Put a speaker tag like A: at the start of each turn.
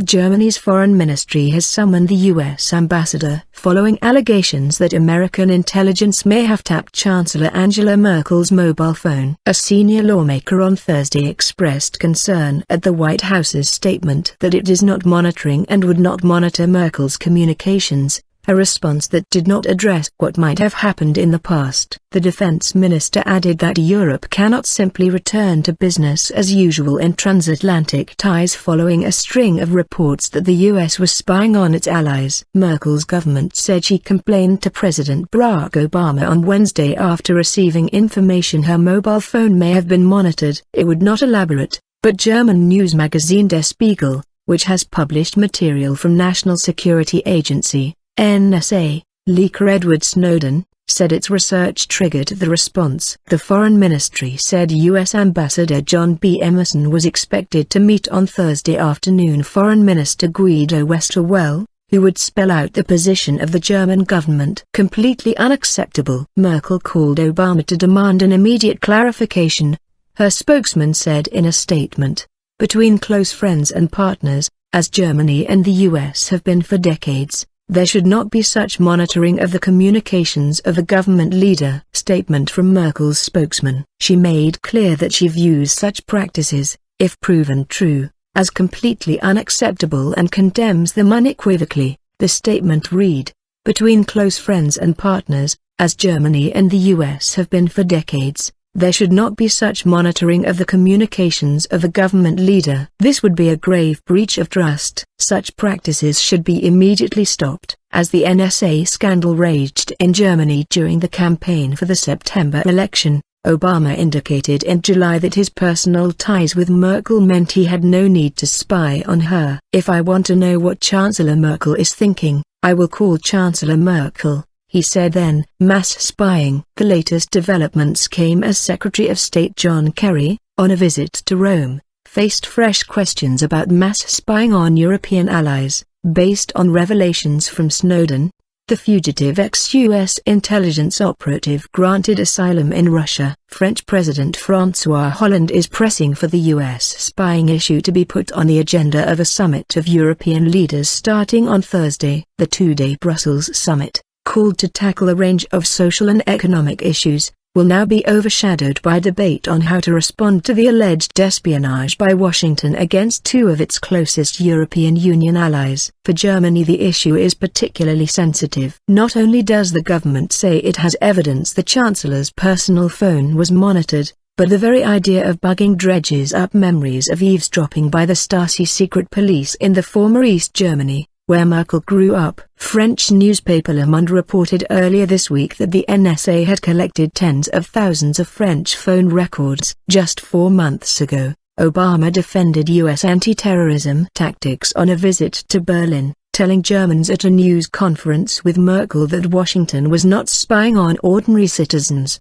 A: Germany's foreign ministry has summoned the U.S. ambassador following allegations that American intelligence may have tapped Chancellor Angela Merkel's mobile phone. A senior lawmaker on Thursday expressed concern at the White House's statement that it is not monitoring and would not monitor Merkel's communications, a response that did not address what might have happened in the past. The defense minister added that Europe cannot simply return to business as usual in transatlantic ties following a string of reports that the US was spying on its allies. Merkel's government said she complained to President Barack Obama on Wednesday after receiving information her mobile phone may have been monitored. It would not elaborate, but German news magazine Der Spiegel, which has published material from National Security Agency (NSA) leaker Edward Snowden, said its research triggered the response. The foreign ministry said U.S. Ambassador John B. Emerson was expected to meet on Thursday afternoon Foreign Minister Guido Westerwelle, who would spell out the position of the German government. Completely unacceptable. Merkel called Obama to demand an immediate clarification, her spokesman said in a statement. Between close friends and partners, as Germany and the U.S. have been for decades, there should not be such monitoring of the communications of a government leader. Statement from Merkel's spokesman. She made clear that she views such practices, if proven true, as completely unacceptable and condemns them unequivocally. The statement read, "Between close friends and partners, as Germany and the US have been for decades, there should not be such monitoring of the communications of a government leader. This would be a grave breach of trust. Such practices should be immediately stopped." As the NSA scandal raged in Germany during the campaign for the September election, Obama indicated in July that his personal ties with Merkel meant he had no need to spy on her. "If I want to know what Chancellor Merkel is thinking, I will call Chancellor Merkel," he said then. Mass spying. The latest developments came as Secretary of State John Kerry, on a visit to Rome, faced fresh questions about mass spying on European allies, based on revelations from Snowden, the fugitive ex-US intelligence operative granted asylum in Russia. French President François Hollande is pressing for the US spying issue to be put on the agenda of a summit of European leaders starting on Thursday. The two-day Brussels summit, called to tackle a range of social and economic issues, will now be overshadowed by debate on how to respond to the alleged espionage by Washington against two of its closest European Union allies. For Germany, the issue is particularly sensitive. Not only does the government say it has evidence the Chancellor's personal phone was monitored, but the very idea of bugging dredges up memories of eavesdropping by the Stasi secret police in the former East Germany, where Merkel grew up. French newspaper Le Monde reported earlier this week that the NSA had collected tens of thousands of French phone records. Just 4 months ago, Obama defended U.S. anti-terrorism tactics on a visit to Berlin, telling Germans at a news conference with Merkel that Washington was not spying on ordinary citizens.